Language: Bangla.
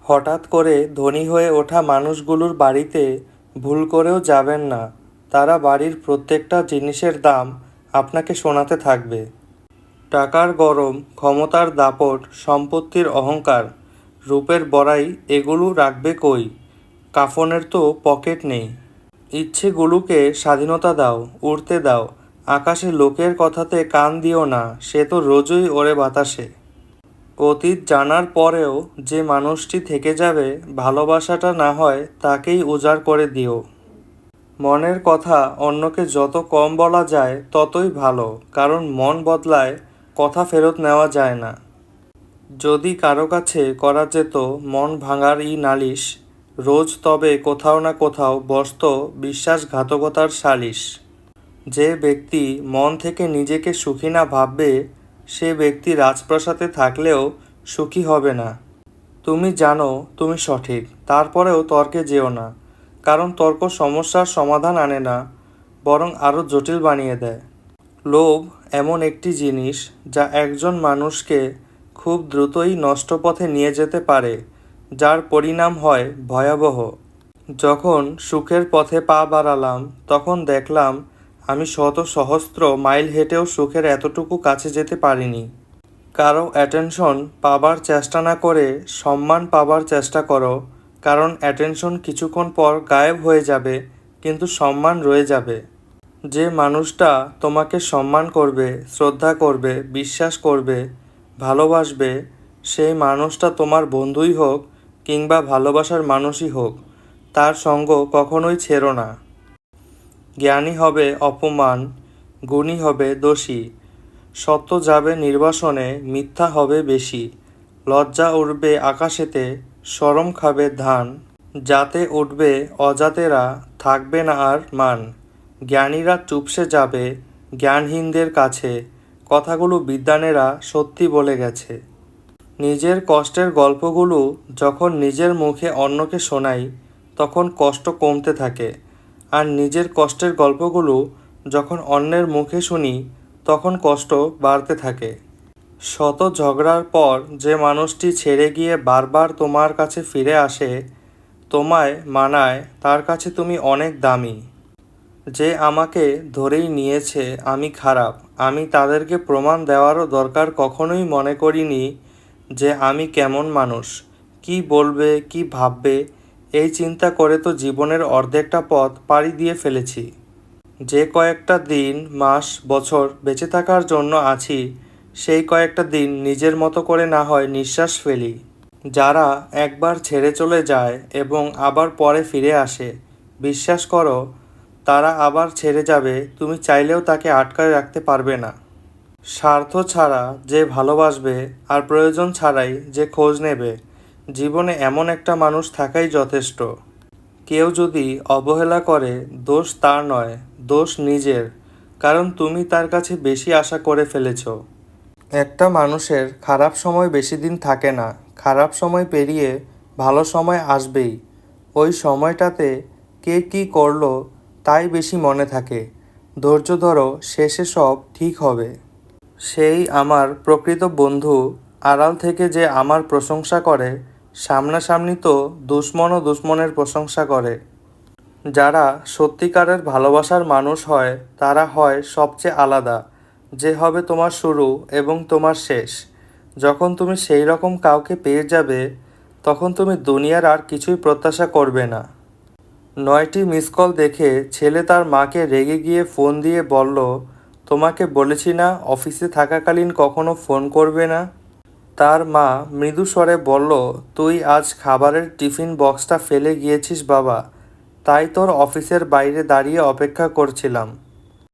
হঠাৎ করে ধনী হয়ে ওঠা মানুষগুলোর বাড়িতে ভুল করেও যাবেন না। তারা বাড়ির প্রত্যেকটা জিনিসের দাম আপনাকে শোনাতে থাকবে। টাকার গরম, ক্ষমতার দাপট, সম্পত্তির অহংকার, রূপের বড়াই এগুলো রাখবে কই? কাফনের তো পকেট নেই। ইচ্ছেগুলোকে স্বাধীনতা দাও, উড়তে দাও। আকাশে লোকের কথাতে কান দিও না, সে তো রোজই ওড়ে বাতাসে। অতীত জানার পরেও যে মানুষটি থেকে যাবে, ভালোবাসাটা না হয় তাকেই উজাড় করে দিও। মনের কথা অন্যকে যত কম বলা যায় ততই ভালো, কারণ মন বদলায়, কথা ফেরত নেওয়া যায় না। যদি কারো কাছে করা যেত মন ভাঙারই নালিশ, রোজ তবে কোথাও না কোথাও বসত বিশ্বাসঘাতকতার সালিশ। যে ব্যক্তি মন থেকে নিজেকে সুখী না ভাববে, সে ব্যক্তি রাজপ্রাসাদে থাকলেও সুখী হবে না। তুমি জানো তুমি সঠিক, তারপরেও তর্কে যেও না, কারণ তর্ক সমস্যার সমাধান আনে না, বরং আরও জটিল বানিয়ে দেয়। লোভ এমন একটি জিনিস যা একজন মানুষকে খুব দ্রুতই নষ্ট পথে নিয়ে যেতে পারে, যার পরিণাম হয় ভয়াবহ। যখন সুখের পথে পা বাড়ালাম, তখন দেখলাম আমি শত সহস্র মাইল হেঁটেও সুখের এতটুকু কাছে যেতে পারিনি। কারো অ্যাটেনশন পাবার চেষ্টা না করে সম্মান পাবার চেষ্টা করো, কারণ অ্যাটেনশন কিছুক্ষণ পর গায়েব হয়ে যাবে, কিন্তু সম্মান রয়ে যাবে। যে মানুষটা তোমাকে সম্মান করবে, শ্রদ্ধা করবে, বিশ্বাস করবে, ভালোবাসবে, সেই মানুষটা তোমার বন্ধুই হোক কিংবা ভালোবাসার মানুষই হোক, তার সঙ্গ কখনোই ছেড়ো না। জ্ঞানী হবে অপমান, গুণী হবে দোষী, সত্য যাবে নির্বাসনে, মিথ্যা হবে বেশি, লজ্জা উঠবে আকাশেতে, শরম খাবে ধান, যাতে উঠবে অজাতেরা, থাকবে না আর মান। জ্ঞানীরা চুপসে যাবে জ্ঞানহীনদের কাছে, কথাগুলো বিদ্বানেরা সত্যি বলে গেছে। নিজের কষ্টের গল্পগুলো যখন নিজের মুখে অন্যকে শোনাই, তখন কষ্ট কমতে থাকে, আর নিজের কষ্টের গল্পগুলো যখন অন্যের মুখে শুনি, তখন কষ্ট বাড়তে থাকে। শত ঝগড়ার পর যে মানুষটি ছেড়ে গিয়ে বারবার তোমার কাছে ফিরে আসে, তোমায় মানায়, তার কাছে তুমি অনেক দামি। যে আমাকে ধরেই নিয়েছে আমি খারাপ, আমি তাদেরকে প্রমাণ দেওয়ারও দরকার কখনোই মনে করিনি যে আমি কেমন মানুষ, কি বলবে কি ভাববে, এই চিন্তা করে তো জীবনের অর্ধেকটা পথ পাড়ি দিয়ে ফেলেছি। যে কয়েকটা দিন, মাস, বছর বেঁচে থাকার জন্য আছি, সেই কয়েকটা দিন নিজের মতো করে না হয় নিঃশ্বাস ফেলি। যারা একবার ছেড়ে চলে যায় এবং আবার পরে ফিরে আসে, বিশ্বাস করো তারা আবার ছেড়ে যাবে, তুমি চাইলেও তাকে আটকায় রাখতে পারবে না। স্বার্থ ছাড়া যে ভালোবাসবে আর প্রয়োজন ছাড়াই যে খোঁজ নেবে, জীবনে এমন একটা মানুষ থাকাই যথেষ্ট। কেউ যদি অবহেলা করে, দোষ তার নয়, দোষ নিজের, কারণ তুমি তার কাছে বেশি আশা করে ফেলেছ। একটা মানুষের খারাপ সময় বেশি দিন থাকে না, খারাপ সময় পেরিয়ে ভালো সময় আসবেই। ওই সময়টাতে কে কী করলো তাই বেশি মনে থাকে। ধৈর্য ধরো, শেষে সব ঠিক হবে। সেই আমার প্রকৃত বন্ধু, আড়াল থেকে যে আমার প্রশংসা করে, সামনাসামনি তো দুশ্মনও দুশ্মনের প্রশংসা করে। যারা সত্যিকারের ভালোবাসার মানুষ হয়, তারা হয় সবচেয়ে আলাদা, যে হবে তোমার শুরু এবং তোমার শেষ। যখন তুমি সেই রকম কাউকে পেয়ে যাবে, তখন তুমি দুনিয়ার আর কিছুই প্রত্যাশা করবে না। 9টি মিস কল দেখে ছেলে তার মাকে রেগে গিয়ে ফোন দিয়ে বলল, তোমাকে বলেছি না অফিসে থাকাকালীন কখনো ফোন করবে না। তার মা মৃদু স্বরে বলল, তুই আজ খাবারের টিফিন বক্সটা ফেলে গিয়েছিস বাবা, তাই তোর অফিসের বাইরে দাঁড়িয়ে অপেক্ষা করছিলাম।